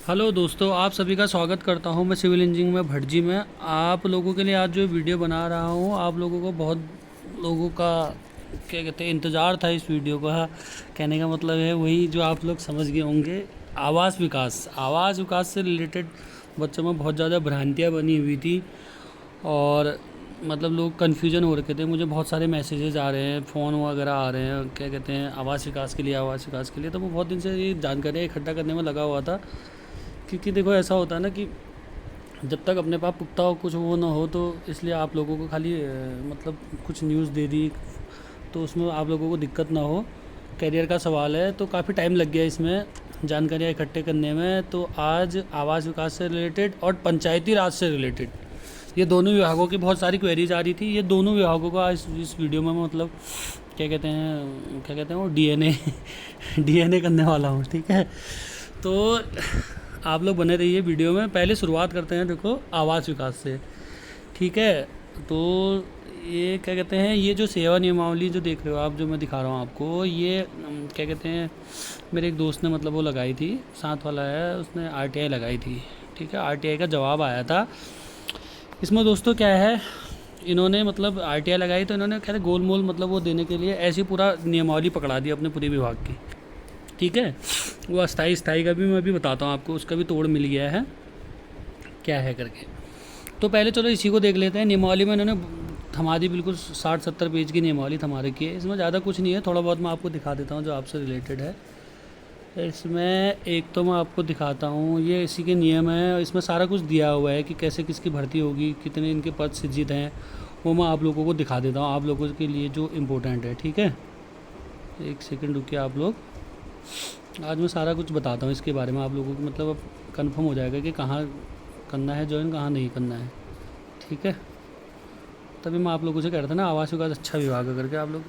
Hello दोस्तों, आप सभी का स्वागत करता हूं मैं सिविल इंजीनियरिंग में भटजी में। आप लोगों के लिए आज जो वीडियो बना रहा हूं, आप लोगों को बहुत लोगों का क्या कहते हैं इंतज़ार था इस वीडियो का। कहने का मतलब है वही जो आप लोग समझ गए होंगे। आवास विकास से रिलेटेड बच्चों में बहुत ज़्यादा भ्रांतियाँ बनी हुई थी और मतलब लोग कन्फ्यूजन हो रखे थे। मुझे बहुत सारे मैसेजेस आ रहे हैं, फ़ोन वगैरह आ रहे हैं, क्या कहते हैं आवास विकास के लिए। तो मैं बहुत दिन से ये जानकारियाँ इकट्ठा करने में लगा हुआ था, क्योंकि देखो ऐसा होता है ना कि जब तक अपने पास पुख्ता हो कुछ वो ना हो, तो इसलिए आप लोगों को खाली मतलब कुछ न्यूज़ दे दी तो उसमें आप लोगों को दिक्कत ना हो। करियर का सवाल है तो काफ़ी टाइम लग गया इसमें जानकारियाँ इकट्ठे करने में। तो आज आवास विकास से रिलेटेड और पंचायती राज से रिलेटेड ये दोनों विभागों की बहुत सारी क्वेरीज आ रही थी। ये दोनों विभागों का इस वीडियो में मतलब क्या कहते हैं वो डीएनए करने वाला हूँ, ठीक है। तो आप लोग बने रहिए वीडियो में। पहले शुरुआत करते हैं देखो आवास विकास से, ठीक है। तो ये क्या कहते हैं, ये जो सेवा नियमावली जो देख रहे हो आप, जो मैं दिखा रहा हूँ आपको, ये क्या कहते हैं मेरे एक दोस्त ने मतलब वो लगाई थी, साथ वाला है, उसने आरटीआई लगाई थी, ठीक है। आरटीआई का जवाब आया था इसमें। दोस्तों क्या है, इन्होंने मतलब आरटीआई लगाई तो इन्होंने खैर गोल मोल मतलब वो देने के लिए ऐसी पूरा नियमावली पकड़ा दी अपने पूरे विभाग की, ठीक है। वो स्थाई का भी मैं भी बताता हूँ आपको, उसका भी तोड़ मिल गया है क्या है करके। तो पहले चलो इसी को देख लेते हैं। नियमावली में इन्होंने थमा दी, बिल्कुल 60-70 पेज की नियमावली थमा रखी है। इसमें ज़्यादा कुछ नहीं है, थोड़ा बहुत मैं आपको दिखा देता हूँ जो आपसे रिलेटेड है। इसमें एक तो मैं आपको दिखाता हूँ, ये इसी के नियम है, इसमें सारा कुछ दिया हुआ है कि कैसे किसकी भर्ती होगी, कितने इनके पद सृजित हैं, वो मैं आप लोगों को दिखा देता हूँ, आप लोगों के लिए जो इम्पोर्टेंट है, ठीक है। एक सेकंड रुकिए आप लोग, आज मैं सारा कुछ बताता हूँ इसके बारे में आप लोगों को, मतलब अब कन्फर्म हो जाएगा कि कहाँ करना है ज्वाइन, कहाँ नहीं करना है, ठीक है। तभी मैं आप लोगों से कह रहा था ना आवास विकास अच्छा विभाग है करके, आप लोग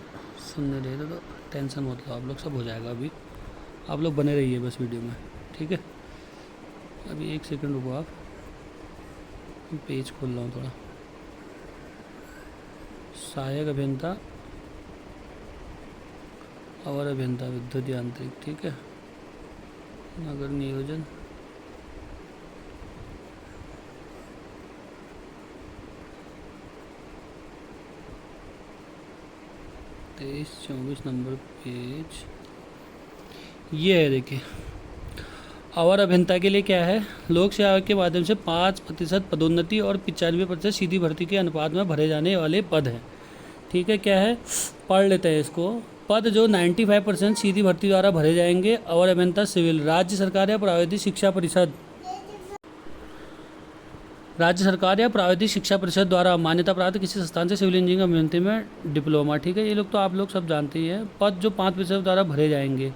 सुनने रहे थे तो टेंशन मत लो, आप लोग सब हो जाएगा। अभी आप लोग बने रहिए बस वीडियो में, ठीक है। अभी एक सेकंड रुको आप, पेज खोल रहा हूँ थोड़ा। सहायक अभियंता और अभियंता विद्युत यांत्रिक, ठीक है। नगर नियोजन, तेईस 24 नंबर पेज ये है, देखिए। अवर अभियंता के लिए क्या है, लोक सेवा आयोग के माध्यम से 5% पदोन्नति और 95% सीधी भर्ती के अनुपात में भरे जाने वाले पद हैं, ठीक है। क्या है, पढ़ लेते हैं इसको। पद जो 95% सीधी भर्ती द्वारा भरे जाएंगे। अवर अभियंता सिविल, राज्य सरकार या प्राविधिक शिक्षा परिषद द्वारा मान्यता प्राप्त किसी संस्थान से सिविल इंजीनियरिंग अभियंता में डिप्लोमा, ठीक है। ये लोग तो आप लोग सब जानते ही हैं। पद जो 5% द्वारा भरे जाएंगे,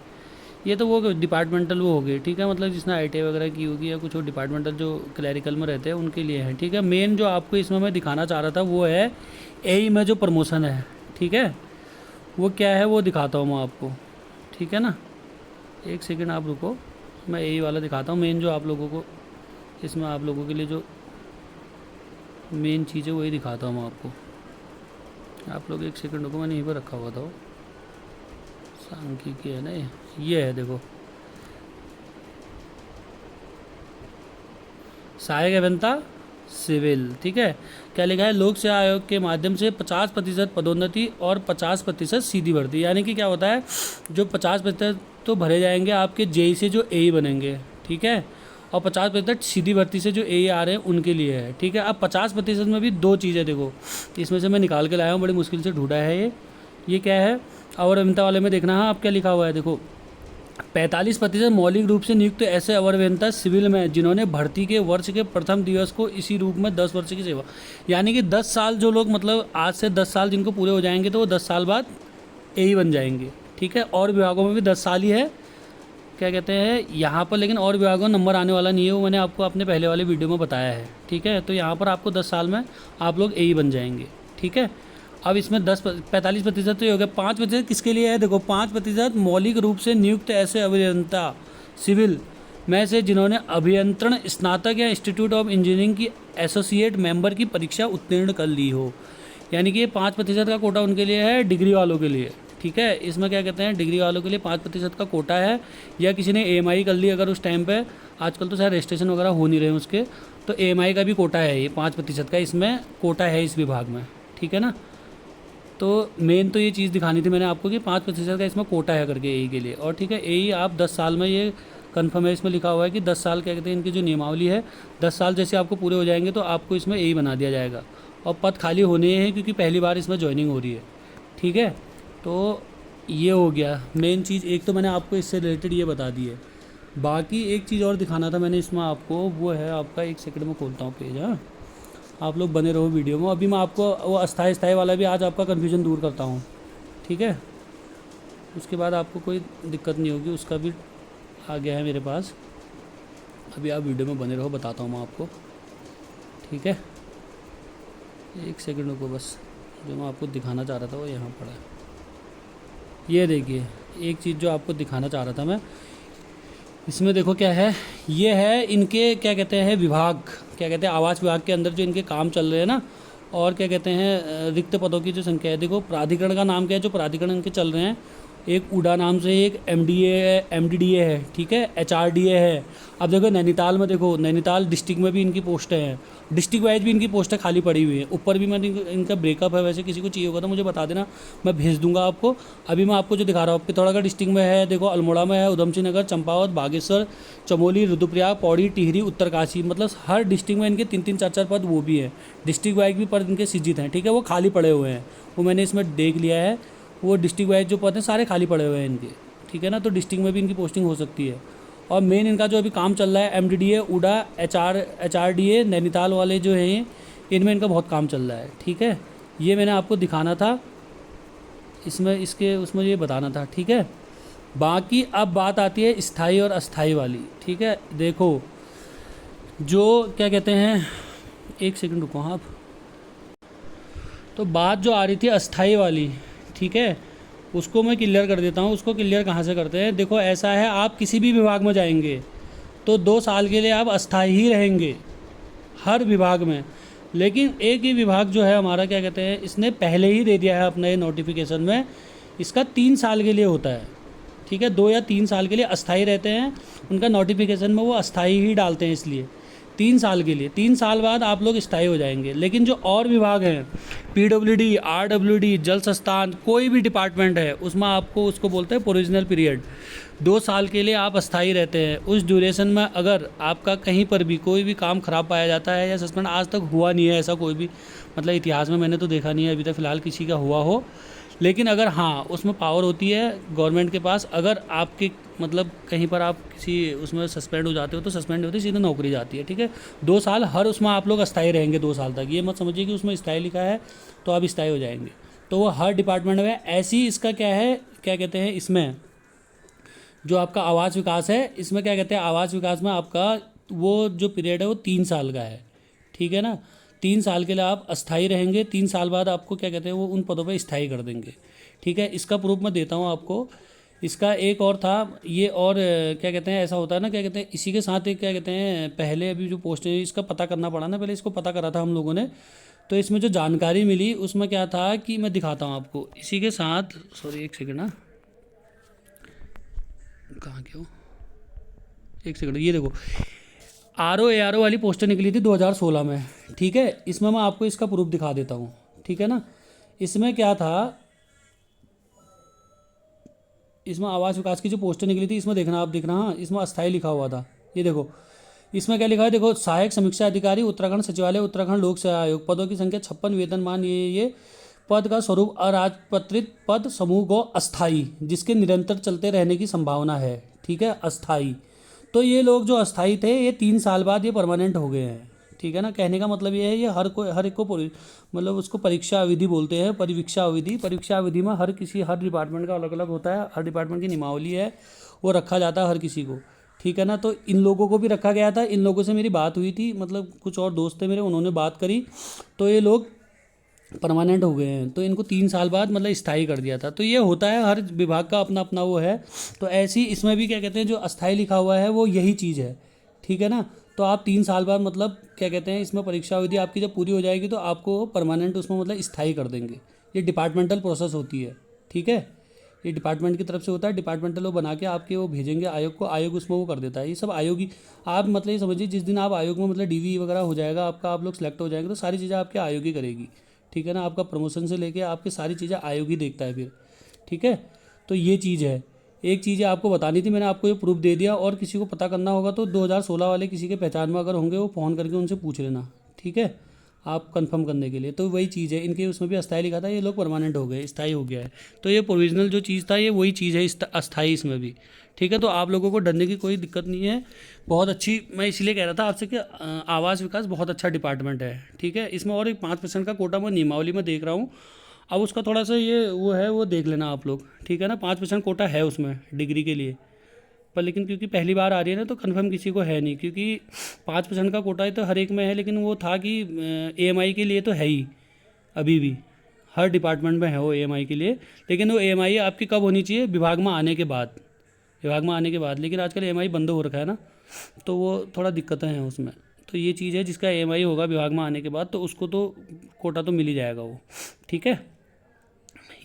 ये तो वो डिपार्टमेंटल वो हो गए, ठीक है। मतलब जिसने आईटीआई वगैरह की होगी या कुछ और डिपार्टमेंटल जो क्लैरिकल में रहते हैं उनके लिए है, ठीक है। मेन जो आपको इसमें मैं दिखाना चाह रहा था वो है एई में जो प्रमोशन है, ठीक है। वो क्या है वो दिखाता हूँ मैं आपको, ठीक है ना। एक सेकेंड आप रुको, मैं एई वाला दिखाता हूँ। मेन जो आप लोगों को इसमें आप लोगों के लिए जो मेन चीज़ है वही दिखाता हूँ मैं आपको। आप लोग एक सेकंड रुको, मैंने यहीं पर रखा हुआ था वो सांख्यिकी है ना, ये है देखो, सहायक अभियंता सिविल, ठीक है। क्या लिखा है, लोक सेवा आयोग के माध्यम से 50% पदोन्नति और 50% सीधी भर्ती। यानी कि क्या होता है, जो 50% तो भरे जाएंगे आपके जेई से जो एई बनेंगे, ठीक है, और 50% सीधी भर्ती से जो एई आ रहे हैं उनके लिए है, ठीक है। अब 50% में भी दो चीज़ें देखो, इसमें से मैं निकाल के लाया हूँ, बड़ी मुश्किल से ढूंढा है ये क्या है। अवर अभियंता वाले में देखना है आप क्या लिखा हुआ है, देखो 45% मौलिक रूप से नियुक्त ऐसे अवर अभियंता सिविल में जिन्होंने भर्ती के वर्ष के प्रथम दिवस को इसी रूप में 10 वर्ष की सेवा, यानी कि 10 साल जो लोग मतलब आज से 10 साल जिनको पूरे हो जाएंगे तो वो 10 साल बाद एई बन जाएंगे, ठीक है। और विभागों में भी 10 साल ही है, क्या कहते हैं यहाँ पर, लेकिन और विभागों में नंबर आने वाला नहीं है, वो मैंने आपको अपने पहले वाले वीडियो में बताया है, ठीक है। तो यहाँ पर आपको 10 साल में आप लोग एई बन जाएंगे, ठीक है। अब इसमें 45% तो ये हो गया। 5% किसके लिए है, देखो 5% मौलिक रूप से नियुक्त ऐसे अभियंता सिविल में से जिन्होंने अभियंत्रण स्नातक या इंस्टीट्यूट ऑफ इंजीनियरिंग की एसोसिएट मेंबर की परीक्षा उत्तीर्ण कर ली हो। यानी कि ये 5% का कोटा उनके लिए है, डिग्री वालों के लिए, ठीक है। इसमें क्या कहते हैं, डिग्री वालों के लिए 5% का कोटा है, या किसी ने EMI कर ली अगर उस टाइम पे, आजकल तो शायद रजिस्ट्रेशन वगैरह हो नहीं रहे हैं उसके, तो EMI का भी कोटा है, ये 5% का इसमें कोटा है इस विभाग में, ठीक है ना। तो मेन तो ये चीज़ दिखानी थी मैंने आपको कि 5% का इसमें कोटा है करके AE के लिए। और ठीक है, AE आप 10 साल में, ये कन्फर्म है, इसमें लिखा हुआ है कि 10 साल क्या कहते हैं, इनकी जो नियमावली है, 10 साल जैसे आपको पूरे हो जाएंगे तो आपको इसमें AE बना दिया जाएगा। और पद खाली होने हैं क्योंकि पहली बार इसमें ज्वाइनिंग हो रही है, ठीक है। तो ये हो गया मेन चीज़, एक तो मैंने आपको इससे रिलेटेड ये बता दी है। बाकी एक चीज़ और दिखाना था मैंने इसमें आपको, वो है आपका, एक सेकंड में खोलता हूँ पेज, हाँ, आप लोग बने रहो वीडियो में। अभी मैं आपको वो अस्थाई वाला भी आज आपका कन्फ्यूजन दूर करता हूँ, ठीक है। उसके बाद आपको कोई दिक्कत नहीं होगी, उसका भी आ गया है मेरे पास। अभी आप वीडियो में बने रहो, बताता हूँ मैं आपको, ठीक है। एक सेकंड रुको बस, जो मैं आपको दिखाना चाह रहा था वो यहाँ पड़ा है। ये देखिए, एक चीज़ जो आपको दिखाना चाह रहा था मैं, इसमें देखो क्या है, ये है इनके क्या कहते हैं विभाग, क्या कहते हैं आवास विभाग के अंदर जो इनके काम चल रहे हैं ना, और क्या कहते हैं रिक्त पदों की जो संख्या है। देखो प्राधिकरण का नाम क्या है, जो प्राधिकरण इनके चल रहे हैं, एक उडा नाम से, एक MDDA है, ठीक है, HRDA है। अब देखो नैनीताल में, देखो नैनीताल डिस्ट्रिक्ट में भी इनकी पोस्टें हैं, डिस्ट्रिक्ट वाइज भी इनकी पोस्टें खाली पड़ी हुई हैं। ऊपर भी मैंने इनका ब्रेकअप है, वैसे किसी को चाहिए होगा तो मुझे बता देना, मैं भेज दूंगा आपको। अभी मैं आपको जो दिखा रहा हूँ, पिथौरागढ़ डिस्ट्रिक्ट में है, देखो अल्मोड़ा में है, उधम सिंह नगर, चंपावत, बागेश्वर, चमोली, रुद्रप्रयाग, पौड़ी, टिहरी, उत्तरकाशी, मतलब हर डिस्ट्रिक्ट में इनके 3-3, 4-4 पद वो भी हैं, डिस्ट्रिक्ट वाइज भी पद इनके सृजित हैं, ठीक है। वो खाली पड़े हुए हैं, वो मैंने इसमें देख लिया है, वो डिस्ट्रिक्ट वाइज जो पद हैं सारे खाली पड़े हुए हैं इनके, ठीक है ना। तो डिस्ट्रिक्ट में भी इनकी पोस्टिंग हो सकती है। और मेन इनका जो अभी काम चल रहा है, MDDA, उडा, HRDA, नैनीताल वाले जो हैं, इनमें इनका बहुत काम चल रहा है, ठीक है। ये मैंने आपको दिखाना था इसमें, इसके उसमें ये बताना था, ठीक है। बाकी अब बात आती है स्थाई और अस्थाई वाली, ठीक है। देखो जो क्या कहते हैं, एक सेकंड रुको आप, तो बात जो आ रही थी अस्थाई वाली, ठीक है, उसको मैं क्लियर कर देता हूँ। उसको क्लियर कहाँ से करते हैं, देखो ऐसा है, आप किसी भी विभाग में जाएंगे तो 2 साल के लिए आप अस्थाई ही रहेंगे हर विभाग में। लेकिन एक ही विभाग जो है हमारा, क्या कहते हैं, इसने पहले ही दे दिया है अपने नोटिफिकेशन में, इसका 3 साल के लिए होता है, ठीक है। 2 या 3 साल के लिए अस्थाई रहते हैं, उनका नोटिफिकेशन में वो अस्थाई ही डालते हैं, इसलिए 3 साल के लिए, 3 साल बाद आप लोग स्थायी हो जाएंगे। लेकिन जो और विभाग हैं, PWD, RWD, जल संस्थान, कोई भी डिपार्टमेंट है, उसमें आपको उसको बोलते हैं प्रोविजनल पीरियड, 2 साल के लिए आप अस्थाई रहते हैं। उस ड्यूरेशन में अगर आपका कहीं पर भी कोई भी काम ख़राब पाया जाता है या सस्पेंड, आज तक हुआ नहीं है ऐसा कोई भी, मतलब इतिहास में मैंने तो देखा नहीं है अभी तक फ़िलहाल किसी का हुआ हो। लेकिन अगर हाँ, उसमें पावर होती है गवर्नमेंट के पास, अगर आपके मतलब कहीं पर आप किसी उसमें सस्पेंड हो जाते हो तो सस्पेंड होती है, सीधे नौकरी जाती है, ठीक है। 2 साल हर उसमें आप लोग अस्थाई रहेंगे 2 साल तक। ये मत समझिए कि उसमें स्थायी लिखा है तो आप स्थायी हो जाएंगे, तो वो हर डिपार्टमेंट में ऐसी। इसका क्या है, क्या कहते हैं, इसमें जो आपका आवास विकास है, इसमें क्या कहते हैं, आवास विकास में आपका वो जो पीरियड है वो 3 साल का है, ठीक है ना। 3 साल के लिए आप अस्थाई रहेंगे, 3 साल बाद आपको क्या कहते हैं वो उन पदों पर स्थायी कर देंगे, ठीक है। इसका प्रूफ मैं देता हूँ आपको। इसका एक और था ये, और क्या कहते हैं, ऐसा होता है ना, क्या कहते हैं, इसी के साथ एक क्या कहते हैं, पहले अभी जो पोस्ट है इसका पता करना पड़ा ना, पहले इसको पता करा था हम लोगों ने, तो इसमें जो जानकारी मिली उसमें क्या था कि मैं दिखाता हूँ आपको इसी के साथ। सॉरी एक सेकंड, ना कहाँ क्यों, एक सेकंड, ये देखो RO ARO वाली पोस्टें निकली थी 2016 में, ठीक है। इसमें मैं आपको इसका प्रूफ दिखा देता हूँ, ठीक है ना। इसमें क्या था, इसमें आवास विकास की जो पोस्टें निकली थी, इसमें देखना आप, देखना, हाँ, इसमें अस्थाई लिखा हुआ था। ये देखो इसमें क्या लिखा है, देखो सहायक समीक्षा अधिकारी, उत्तराखंड सचिवालय, उत्तराखंड लोक सेवा आयोग, पदों की संख्या 56, वेतनमान ये पद का स्वरूप अराजपत्रित पद समूह को अस्थाई, जिसके निरंतर चलते रहने की संभावना है, ठीक है, अस्थाई। तो ये लोग जो अस्थाई थे ये 3 साल बाद ये परमानेंट हो गए हैं, ठीक है ना। कहने का मतलब ये है, ये हर एक को मतलब उसको परीक्षा अवधि बोलते हैं, परीक्षा अवधि। परीक्षा अवधि में हर डिपार्टमेंट का अलग अलग होता है, हर डिपार्टमेंट की नियमावली है, वो रखा जाता है हर किसी को, ठीक है ना। तो इन लोगों को भी रखा गया था। इन लोगों से मेरी बात हुई थी, मतलब कुछ और दोस्त थे मेरे, उन्होंने बात करी तो ये लोग परमानेंट हो गए हैं, तो इनको 3 साल बाद मतलब स्थायी कर दिया था। तो ये होता है, हर विभाग का अपना अपना वो है। तो ऐसी इसमें भी क्या कहते हैं, जो अस्थाई लिखा हुआ है वो यही चीज़ है, ठीक है ना। तो आप 3 साल बाद मतलब क्या कहते हैं, इसमें परीक्षा अवधि आपकी जब पूरी हो जाएगी तो आपको परमानेंट उसमें मतलब स्थायी कर देंगे। ये डिपार्टमेंटल प्रोसेस होती है, ठीक है। ये डिपार्टमेंट की तरफ से होता है, डिपार्टमेंटल वो बना के आपके वो भेजेंगे आयोग को, आयोग उसमें वो कर देता है। ये सब आयोग ही, आप मतलब ये समझिए जिस दिन आप आयोग में मतलब डीवी वगैरह हो जाएगा आपका, आप लोग सेलेक्ट हो जाएंगे तो सारी चीज़ें आपके आयोग ही करेगी, ठीक है ना। आपका प्रमोशन से लेके आपकी सारी चीज़ें आयोग ही देखता है फिर, ठीक है। तो ये चीज़ है, एक चीज़ आपको बतानी थी, मैंने आपको ये प्रूफ दे दिया। और किसी को पता करना होगा तो 2016 वाले किसी के पहचान में अगर होंगे वो फ़ोन करके उनसे पूछ लेना, ठीक है, आप कंफर्म करने के लिए। तो वही चीज़ है, इनके उसमें भी अस्थाई लिखा था, ये लोग परमानेंट हो गए, स्थायी हो गया है। तो ये प्रोविजनल जो चीज़ था ये वही चीज़ है अस्थाई इसमें भी, ठीक है। तो आप लोगों को डरने की कोई दिक्कत नहीं है, बहुत अच्छी। मैं इसीलिए कह रहा था आपसे कि आवास विकास बहुत अच्छा डिपार्टमेंट है, ठीक है। इसमें और एक 5% का कोटा मैं नियमावली में देख रहा हूँ, अब उसका थोड़ा सा ये वो है, वो देख लेना आप लोग, ठीक है ना। 5% कोटा है उसमें डिग्री के लिए, पर लेकिन क्योंकि पहली बार आ रही है ना तो कंफर्म किसी को है नहीं, क्योंकि 5% का कोटा है तो हर एक में है, लेकिन वो था कि एएमआई के लिए तो है ही, अभी भी हर डिपार्टमेंट में है वो एएमआई के लिए। लेकिन वो एएमआई आपकी कब होनी चाहिए, विभाग में आने के बाद, विभाग में आने के बाद। लेकिन आजकल एएमआई बंद हो रखा है ना, तो वो थोड़ा दिक्कतें हैं उसमें। तो ये चीज़ है, जिसका एएमआई होगा विभाग में आने के बाद तो उसको तो कोटा तो मिल ही जाएगा वो, ठीक है।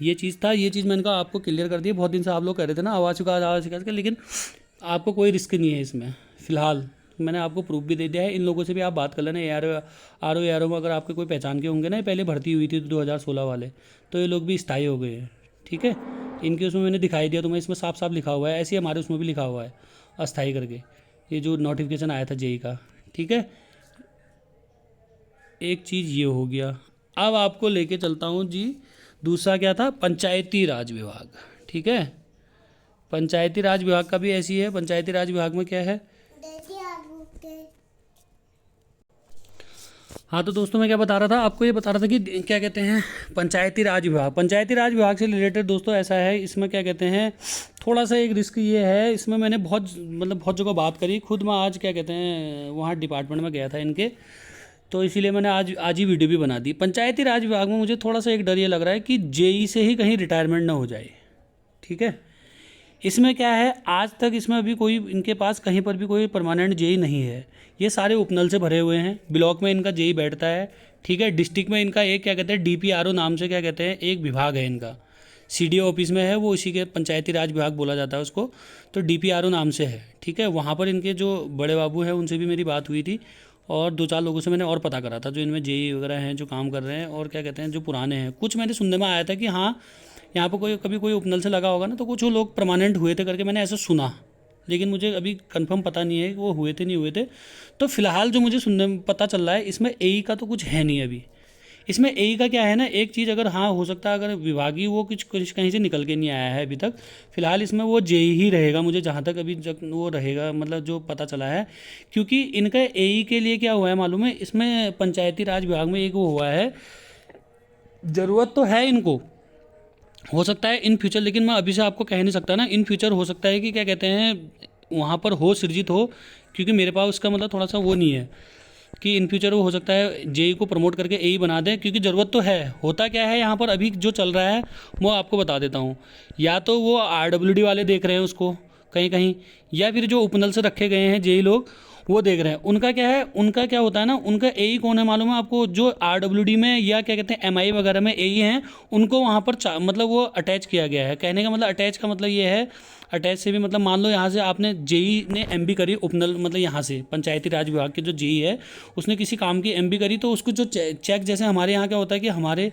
ये चीज़ था, ये चीज़ मैंने कहा आपको क्लियर कर दी। बहुत दिन से आप लोग कह रहे थे ना आवास विकास का, लेकिन आपको कोई रिस्क नहीं है इसमें फ़िलहाल। मैंने आपको प्रूफ भी दे दिया है, इन लोगों से भी आप बात कर लेना। आर ओ में अगर आपके कोई पहचान के होंगे ना, पहले भर्ती हुई थी 2016 वाले, तो ये लोग भी स्थायी हो गए हैं, ठीक है। इनके उसमें मैंने दिखाई दिया तुम्हें, इसमें साफ साफ लिखा हुआ है, ऐसे ही हमारे उसमें भी लिखा हुआ है अस्थाई करके, ये जो नोटिफिकेशन आया था जेई का, ठीक है। एक चीज़ ये हो गया। अब आपको लेके चलता हूँ जी, दूसरा क्या था, पंचायती राज विभाग, ठीक है। पंचायती राज विभाग का भी ऐसी है। पंचायती राज विभाग में क्या है, हाँ तो दोस्तों मैं क्या बता रहा था आपको, ये बता रहा था कि क्या कहते हैं पंचायती राज विभाग। पंचायती राज विभाग से रिलेटेड दोस्तों ऐसा है, इसमें क्या कहते हैं थोड़ा सा एक रिस्क ये है, इसमें मैंने बहुत जगह बात करी, खुद मैं आज क्या कहते हैं वहाँ डिपार्टमेंट में गया था इनके, तो इसीलिए मैंने आज ही वीडियो भी बना दी। पंचायती राज विभाग में मुझे थोड़ा सा एक डर ये लग रहा है कि जेई से ही कहीं रिटायरमेंट ना हो जाए, ठीक है। इसमें क्या है, आज तक इसमें अभी कोई इनके पास कहीं पर भी कोई परमानेंट जेई नहीं है, ये सारे उपनल से भरे हुए हैं। ब्लॉक में इनका जेई बैठता है, ठीक है। डिस्ट्रिक्ट में इनका एक क्या कहते हैं डीपीआरओ नाम से क्या कहते हैं एक विभाग है इनका, सीडीओ ऑफिस में है वो, इसी के पंचायती राज विभाग बोला जाता है उसको, तो डीपीआरओ नाम से है, ठीक है। वहाँ पर इनके जो बड़े बाबू हैं उनसे भी मेरी बात हुई थी, और 2-4 लोगों से मैंने और पता करा था जो इनमें जेई वगैरह हैं जो काम कर रहे हैं, और क्या कहते हैं जो पुराने हैं। कुछ मैंने सुनने में आया था कि हाँ यहाँ पर कभी कोई उपनल से लगा होगा ना, तो कुछ वो लोग परमानेंट हुए थे करके मैंने ऐसा सुना, लेकिन मुझे अभी कंफर्म पता नहीं है कि वो हुए थे नहीं हुए थे। तो फिलहाल जो मुझे सुनने में पता चल रहा है, इसमें एई का तो कुछ है नहीं अभी। इसमें एई का क्या है ना, एक चीज़ अगर हाँ हो सकता है अगर विभागीय वो कुछ कहीं से निकल के नहीं आया है अभी तक, फिलहाल इसमें वो जेई ही रहेगा, मुझे जहाँ तक अभी वो रहेगा मतलब जो पता चला है। क्योंकि इनका एई के लिए क्या हुआ है मालूम है, इसमें पंचायती राज विभाग में एक वो हुआ है, ज़रूरत तो है इनको, हो सकता है इन फ्यूचर, लेकिन मैं अभी से आपको कह नहीं सकता ना, इन फ्यूचर हो सकता है कि क्या कहते हैं वहाँ पर हो सृजित हो, क्योंकि मेरे पास उसका मतलब थोड़ा सा वो नहीं है कि इन फ्यूचर वो हो सकता है जेई को प्रमोट करके एई बना दें, क्योंकि ज़रूरत तो है। होता क्या है यहाँ पर अभी जो चल रहा है वो आपको बता देता हूँ, या तो वो आरडब्ल्यूडी वाले देख रहे हैं उसको कहीं कहीं, या फिर जो उपनल से रखे गए हैं जेई लोग वो देख रहे हैं। उनका क्या है, उनका क्या होता है ना, उनका एई कौन है मालूम है आपको, जो आरडब्ल्यूडी में या क्या कहते हैं एमआई वगैरह में एई हैं, उनको वहाँ पर मतलब वो अटैच किया गया है। कहने का मतलब अटैच का मतलब ये है, अटैच से भी मतलब मान लो यहाँ से आपने जेई ने एमबी करी उपनल, मतलब यहाँ से पंचायती राज विभाग के जो जेई है उसने किसी काम की एमबी करी, तो उसको जो चेक, जैसे हमारे यहाँ क्या होता है कि हमारे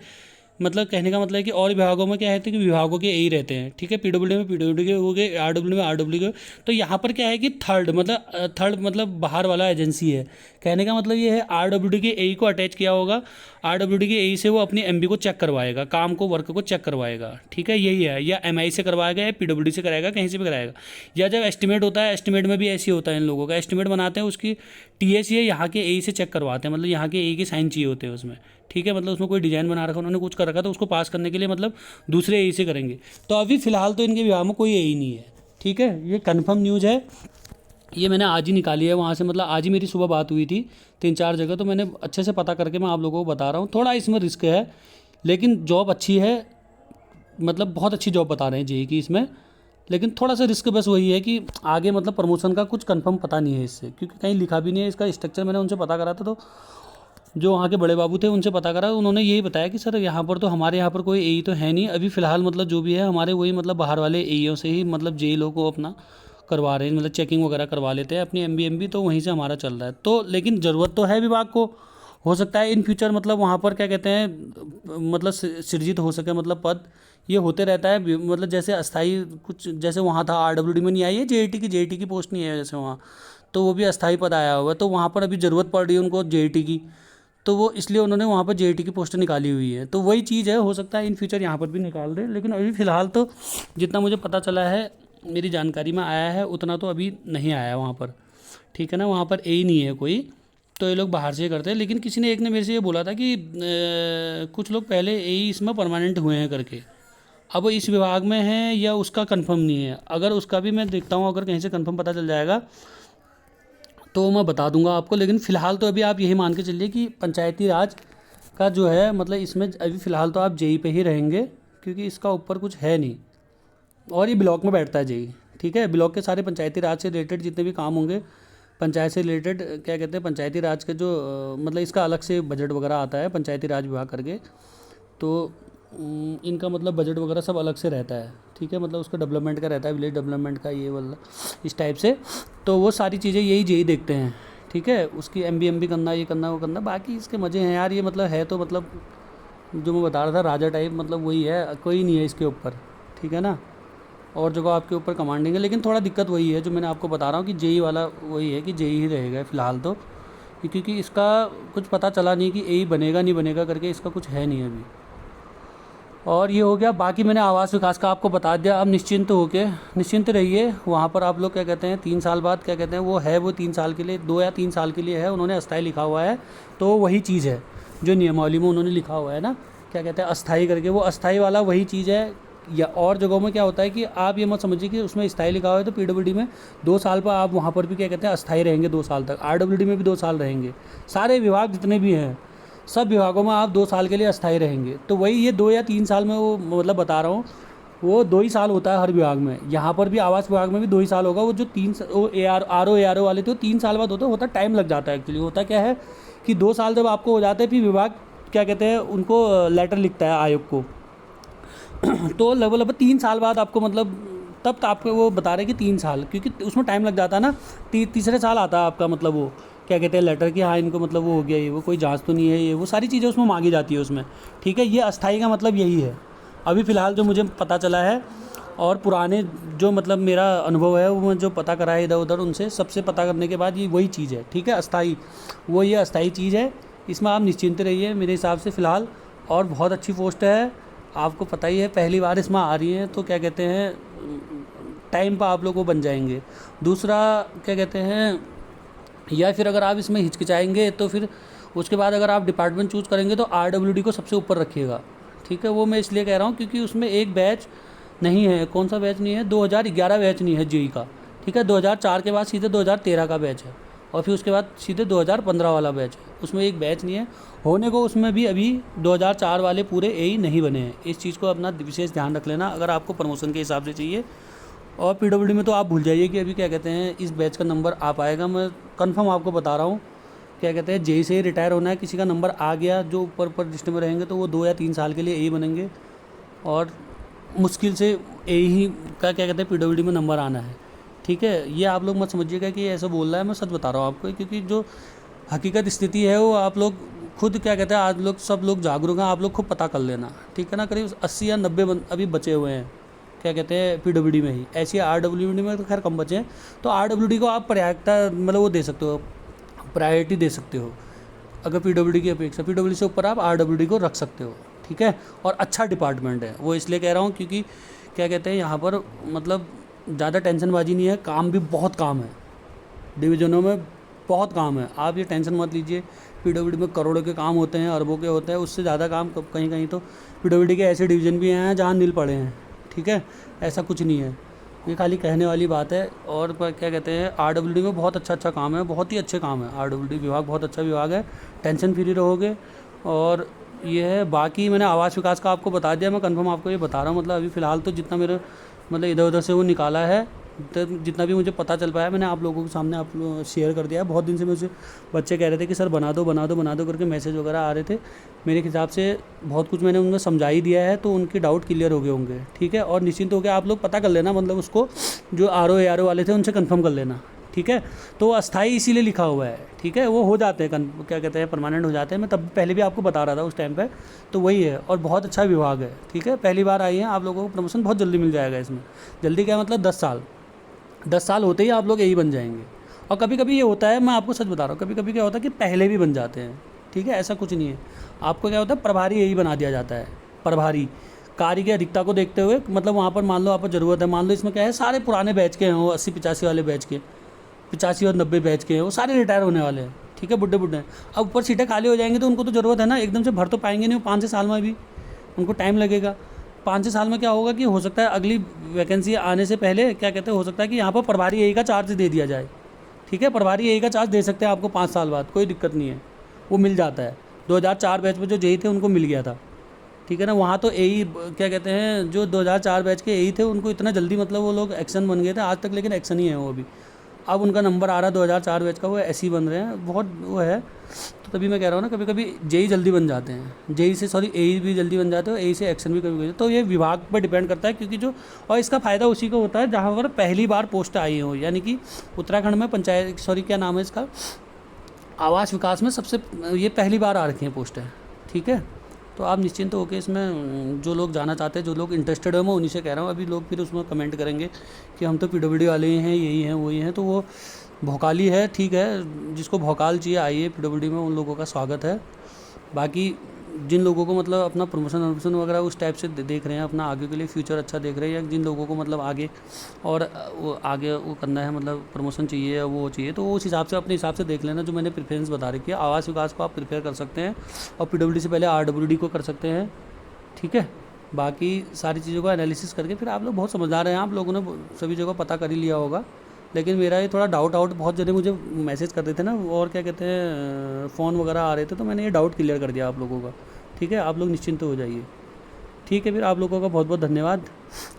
मतलब कहने का मतलब है कि और विभागों में क्या है कि विभागों के यही रहते हैं, ठीक है। पीडब्ल्यूडी में पीडब्ल्यूडी के हो गए, आरडब्ल्यू में आरडब्ल्यू के। तो यहाँ पर क्या है कि थर्ड मतलब बाहर वाला एजेंसी है। कहने का मतलब ये है आरडब्ल्यूडी के एई को अटैच किया होगा, आरडब्ल्यूडी के एई से वो अपनी एमबी को चेक करवाएगा, काम को वर्क को चेक करवाएगा, ठीक है। यही है, या एमआई से करवाएगा या पीडब्ल्यूडी से कराएगा, कहीं से भी कराएगा। या जब एस्टिमेट होता है, एस्टिमेट में भी ऐसे होता है, इन लोगों का एस्टिमेट बनाते हैं उसकी टीएसी है यहाँ के एई से चेक करवाते हैं, मतलब यहाँ के एई के साइन चाहिए होते हैं उसमें, ठीक है। मतलब उसमें कोई डिज़ाइन बना रखा, उन्होंने कुछ कर रखा, तो उसको पास करने के लिए मतलब दूसरे एई से करेंगे। तो अभी फ़िलहाल तो इनके विभाग में कोई एई नहीं है, ठीक है। ये कन्फर्म न्यूज़ है, ये मैंने आज ही निकाली है वहाँ से, मतलब आज ही मेरी सुबह बात हुई थी 3-4 जगह, तो मैंने अच्छे से पता करके मैं आप लोगों को बता रहा हूँ। थोड़ा इसमें रिस्क है, लेकिन जॉब अच्छी है, मतलब बहुत अच्छी जॉब बता रहे हैं जेई की इसमें, लेकिन थोड़ा सा रिस्क बस वही है कि आगे मतलब प्रमोशन का कुछ कंफर्म पता नहीं है इससे, क्योंकि कहीं लिखा भी नहीं है इसका स्ट्रक्चर। मैंने उनसे पता करा था तो जो वहाँ के बड़े बाबू थे उनसे पता करा, उन्होंने यही बताया कि सर यहाँ पर तो हमारे यहाँ पर कोई एई तो है नहीं अभी फ़िलहाल, मतलब जो भी है हमारे वही मतलब बाहर वाले एईओ से ही मतलब जेई लोग को अपना करवा रहे हैं, मतलब चेकिंग वगैरह करवा लेते हैं अपनी एमबी तो वहीं से हमारा चल रहा है। तो लेकिन ज़रूरत तो है विभाग को, हो सकता है इन फ्यूचर मतलब वहाँ पर क्या कहते हैं मतलब सृजित हो सके मतलब पद, ये होते रहता है मतलब जैसे अस्थाई कुछ, जैसे वहाँ था आरडब्ल्यूडी में नहीं आई है जेईटी की पोस्ट नहीं है जैसे वहाँ, तो वो भी अस्थाई पद आया हुआ है, तो वहाँ पर अभी ज़रूरत पड़ रही है उनको जेईटी की, तो वो इसलिए उन्होंने वहाँ पर जेईटी की पोस्ट निकाली हुई है। तो वही चीज़ है, हो सकता है इन फ्यूचर यहाँ पर भी निकाल दें, लेकिन अभी फ़िलहाल तो जितना मुझे पता चला है, मेरी जानकारी में आया है उतना तो अभी नहीं आया वहाँ पर, ठीक है ना, वहाँ पर ए नहीं है कोई, तो ये लोग बाहर से ही करते हैं। लेकिन किसी ने एक ने मेरे से ये बोला था कि कुछ लोग पहले ए इसमें परमानेंट हुए हैं करके, अब वो इस विभाग में है या उसका कंफर्म नहीं है, अगर उसका भी मैं देखता हूँ, अगर कहीं से कंफर्म पता चल जाएगा तो मैं बता दूंगा आपको। लेकिन फ़िलहाल तो अभी आप यही मान के चलिए कि पंचायती राज का जो है मतलब इसमें अभी फ़िलहाल तो आप जेई पे ही रहेंगे, क्योंकि इसका ऊपर कुछ है नहीं, और ये ब्लॉक में बैठता है जेई, ठीक है। ब्लॉक के सारे पंचायती राज से रिलेटेड जितने भी काम होंगे, पंचायत से रिलेटेड क्या कहते हैं पंचायती राज के जो मतलब इसका अलग से बजट वगैरह आता है पंचायती राज विभाग करके, तो इनका मतलब बजट वगैरह सब अलग से रहता है, ठीक है, मतलब उसका डेवलपमेंट का रहता है, विलेज डेवलपमेंट का ये वाला इस टाइप से, तो वो सारी चीज़ें यही जेई देखते हैं, ठीक है। उसकी एमबी करना, ये करना, वो करना, बाकी इसके मज़े हैं यार, ये मतलब है तो मतलब जो मैं बता रहा था राजा टाइप, मतलब वही है, कोई नहीं है इसके ऊपर, ठीक है ना, और जगह आपके ऊपर कमांडिंग है। लेकिन थोड़ा दिक्कत वही है जो मैंने आपको बता रहा हूँ कि जेई वाला वही है कि जेई ही रहेगा फ़िलहाल तो, क्योंकि इसका कुछ पता चला नहीं कि एई बनेगा नहीं बनेगा करके, इसका कुछ है नहीं अभी। और ये हो गया, बाकी मैंने आवास विकास का आपको बता दिया। अब निश्चिंत रहिए, वहाँ पर आप लोग क्या कहते हैं 3 साल बाद क्या कहते हैं वो है, वो 3 साल के लिए, 2 या 3 साल के लिए है, उन्होंने अस्थाई लिखा हुआ है, तो वही चीज़ है जो नियमावली में उन्होंने लिखा हुआ है ना, क्या कहते हैं अस्थाई करके, वो अस्थाई वाला वही चीज़ है। या और जगहों में क्या होता है कि आप ये मत समझिए कि उसमें स्थायी लिखा हुआ है तो पीडब्ल्यूडी में 2 साल पर आप वहाँ पर भी क्या कहते हैं अस्थाई रहेंगे 2 साल तक, आरडब्ल्यूडी में भी 2 साल रहेंगे, सारे विभाग जितने भी हैं सब विभागों में आप 2 साल के लिए अस्थाई रहेंगे। तो वही ये 2 या 3 साल में वो मतलब बता रहा हूँ, वो 2 ही साल होता है हर विभाग में, यहाँ पर भी आवास विभाग में भी 2 ही साल होगा। वो जो 3 वो ARO वाले थे 3 साल बाद होता टाइम लग जाता है एक्चुअली। होता क्या है कि 2 साल जब आपको हो जाते हैं फिर विभाग क्या कहते हैं उनको लेटर लिखता है आयोग को तो लगभग 3 साल बाद आपको मतलब तब तो आपको वो बता रहे कि 3 साल, क्योंकि उसमें टाइम लग जाता है ना, तीसरे साल आता है आपका मतलब वो क्या कहते हैं लेटर कि हाँ इनको मतलब वो हो गया, ये वो कोई जांच तो नहीं है, ये वो सारी चीज़ें उसमें मांगी जाती है उसमें, ठीक है। ये अस्थाई का मतलब यही है अभी फ़िलहाल जो मुझे पता चला है, और पुराने जो मतलब मेरा अनुभव है वो जो पता करा है इधर उधर उनसे सबसे पता करने के बाद ये वही चीज़ है, ठीक है, अस्थाई, वो ये अस्थाई चीज़ है, इसमें आप निश्चिंत रहिए मेरे हिसाब से फ़िलहाल। और बहुत अच्छी पोस्ट है, आपको पता ही है पहली बार इसमें आ रही है, तो क्या कहते हैं टाइम पर आप लोग वो बन जाएंगे। दूसरा क्या कहते हैं, या फिर अगर आप इसमें हिचकिचाएंगे तो फिर उसके बाद अगर आप डिपार्टमेंट चूज़ करेंगे तो आरडब्ल्यूडी को सबसे ऊपर रखिएगा, ठीक है। वो मैं इसलिए कह रहा हूँ क्योंकि उसमें एक बैच नहीं है, कौन सा बैच नहीं है, 2011 बैच नहीं है जेई का, ठीक है। 2004 के बाद सीधे 2013 का बैच है, और फिर उसके बाद सीधे 2015 वाला बैच है, उसमें एक बैच नहीं है होने को। उसमें भी अभी 2004 वाले पूरे एई नहीं बने हैं, इस चीज़ को अपना विशेष ध्यान रख लेना अगर आपको प्रमोशन के हिसाब से चाहिए। और पीडब्ल्यूडी में तो आप भूल जाइए कि अभी क्या कहते हैं इस बैच का नंबर आ पाएगा, मैं कंफर्म आपको बता रहा हूँ। क्या कहते हैं जेई से ही रिटायर होना है, किसी का नंबर आ गया जो ऊपर लिस्ट में रहेंगे तो वो 2 या 3 साल के लिए एई बनेंगे, और मुश्किल से एई ही का क्या कहते हैं पीडब्ल्यूडी में नंबर आना है, ठीक है। ये आप लोग मत समझिएगा कि ऐसा बोल रहा है, मैं सच बता रहा हूँ आपको, क्योंकि जो हकीकत स्थिति है वो आप लोग खुद क्या कहते हैं आज लोग सब लोग जागरूक हैं, आप लोग खुद पता कर लेना, ठीक है ना। करीब 80 या 90 अभी बचे हुए हैं क्या कहते हैं पीडब्ल्यूडी में ही, ऐसी आरडब्ल्यूडी में तो खैर कम बचे हैं। तो आरडब्ल्यूडी को आप प्रायिकता मतलब वो दे सकते हो, प्रायोरिटी दे सकते हो, अगर पीडब्ल्यूडी की अपेक्षा पीडब्ल्यूडी से ऊपर आप आरडब्ल्यूडी को रख सकते हो, ठीक है। और अच्छा डिपार्टमेंट है वो, इसलिए कह रहा हूँ क्योंकि क्या कहते हैं यहाँ पर मतलब ज़्यादा टेंशनबाजी नहीं है, काम भी बहुत काम है, डिवीज़नों में बहुत काम है, आप ये टेंशन मत लीजिए। पीडब्ल्यूडी में करोड़ों के काम होते हैं, अरबों के होते हैं, उससे ज़्यादा काम कहीं कहीं तो पीडब्ल्यूडी के ऐसे डिवीज़न भी हैं जहाँ नील पड़े हैं, ठीक है, ऐसा कुछ नहीं है, ये खाली कहने वाली बात है। और क्या कहते हैं आरडब्ल्यूडी में बहुत अच्छा काम है, बहुत ही अच्छे काम है, आरडब्ल्यूडी विभाग बहुत अच्छा विभाग है, टेंशन फ्री रहोगे। और ये है, बाकी मैंने आवास विकास का आपको बता दिया, मैं कंफर्म आपको ये बता रहा हूँ, मतलब अभी फ़िलहाल तो जितना मेरे मतलब इधर उधर से वो निकाला है तो जितना भी मुझे पता चल पाया मैंने आप लोगों के सामने आप शेयर कर दिया है। बहुत दिन से मुझे बच्चे कह रहे थे कि सर बना दो बना दो बना दो करके मैसेज वगैरह आ रहे थे। मेरे हिसाब से बहुत कुछ मैंने उनको समझा ही दिया है, तो उनके डाउट क्लियर हो गए होंगे, ठीक है। और निश्चिंत हो गया आप लोग पता कर लेना, मतलब उसको जो RO वाले थे उनसे कंफर्म कर लेना, ठीक है। तो अस्थाई इसीलिए लिखा हुआ है, ठीक है। वो हो जाते हैं क्या कहते हैं, परमानेंट हो जाते हैं। मैं तब पहले भी आपको बता रहा था उस टाइम पे, तो वही है। और बहुत अच्छा विभाग है, ठीक है। पहली बार आई हैं आप लोगों को प्रमोशन बहुत जल्दी मिल जाएगा इसमें। जल्दी क्या मतलब 10 साल होते ही आप लोग यही बन जाएंगे। और कभी कभी ये होता है, मैं आपको सच बता रहा हूँ, कभी कभी क्या होता है कि पहले भी बन जाते हैं, ठीक है। ऐसा कुछ नहीं है। आपको क्या होता है, प्रभारी यही बना दिया जाता है। प्रभारी कार्य की अधिकता को देखते हुए, मतलब वहाँ पर मान लो आपको ज़रूरत है, मान लो इसमें क्या है, सारे पुराने बैच के हैं, वो 80-85 वाले बैच के, 85 और 90 बैच के हैं, वो सारे रिटायर होने वाले हैं, ठीक है। बुढ़े बुढ़े हैं। अब ऊपर सीटें खाली हो जाएंगी तो उनको तो ज़रूरत है ना, एकदम से भर तो पाएंगे नहीं, वो 5 साल में भी उनको टाइम लगेगा। 5 साल में क्या होगा कि हो सकता है अगली वैकेंसी आने से पहले क्या कहते हैं, हो सकता है कि यहाँ पर प्रभारी यही का चार्ज दे दिया जाए, ठीक है। प्रभारी यही का चार्ज दे सकते हैं आपको 5 साल बाद, कोई दिक्कत नहीं है, वो मिल जाता है। 2004 बैच में जो जेई थे उनको मिल गया था, ठीक है ना। वहाँ तो एई क्या कहते हैं, जो 2004 बैच के एई थे उनको इतना जल्दी मतलब वो लोग एक्शन बन गए थे आज तक, लेकिन एक्शन ही है वो अभी। अब उनका नंबर आ रहा है 2004 बैच का, वो ऐसे ही बन रहे हैं, बहुत वो है। तो तभी मैं कह रहा हूँ ना, कभी कभी जेई जल्दी बन जाते हैं, जेई से सॉरी एई भी जल्दी बन जाते हैं, एई से एक्शन भी कभी कभी। तो ये विभाग पर डिपेंड करता है, क्योंकि जो और इसका फ़ायदा उसी को होता है जहाँ पर पहली बार पोस्ट आई हो, यानी कि उत्तराखंड में पंचायत सॉरी क्या नाम है इसका, आवास विकास में सबसे ये पहली बार आ रखी हैं पोस्टें, ठीक है। तो आप निश्चिंत होकर इसमें जो लोग जाना चाहते हैं, जो लोग इंटरेस्टेड है, मैं उन्हीं से कह रहा हूँ। अभी लोग फिर उसमें कमेंट करेंगे कि हम तो PWD वाले ही हैं, यही हैं वही हैं, तो वो भौकाली है, ठीक है। जिसको भौकाल चाहिए आइए PWD में, उन लोगों का स्वागत है। बाकी जिन लोगों को मतलब अपना प्रमोशन वगैरह उस टाइप से देख रहे हैं, अपना आगे के लिए फ्यूचर अच्छा देख रहे हैं, या जिन लोगों को मतलब आगे और वो आगे वो करना है, मतलब प्रमोशन चाहिए या वो चाहिए, तो वो उस हिसाब से अपने हिसाब से देख लेना। जो मैंने प्रेफरेंस बता रखी है, आवास विकास को आप प्रिपेयर कर सकते हैं, और PWD से पहले RWD को कर सकते हैं, ठीक है। बाकी सारी चीज़ों का एनालिसिस करके फिर आप लोग बहुत समझदार हैं, आप लोगों ने सभी जगह पता कर ही लिया होगा। लेकिन मेरा ये थोड़ा डाउट बहुत जने मुझे मैसेज कर रहे थे ना, और क्या कहते हैं फ़ोन वगैरह आ रहे थे, तो मैंने ये डाउट क्लियर कर दिया आप लोगों का, ठीक है। आप लोग निश्चिंत हो जाइए, ठीक है। फिर आप लोगों का बहुत बहुत धन्यवाद,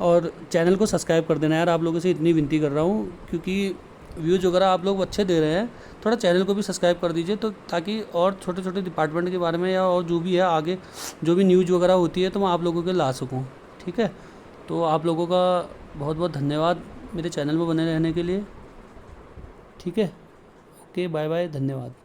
और चैनल को सब्सक्राइब कर देना यार, आप लोगों से इतनी विनती कर रहा हूँ, क्योंकि व्यूज़ वगैरह आप लोग अच्छे दे रहे हैं, थोड़ा चैनल को भी सब्सक्राइब कर दीजिए, तो ताकि और छोटे छोटे डिपार्टमेंट के बारे में या और जो भी है आगे जो भी न्यूज़ वगैरह होती है तो मैं आप लोगों के ला सकूँ, ठीक है। तो आप लोगों का बहुत बहुत धन्यवाद मेरे चैनल में बने रहने के लिए, ठीक है। ओके, बाय बाय, धन्यवाद।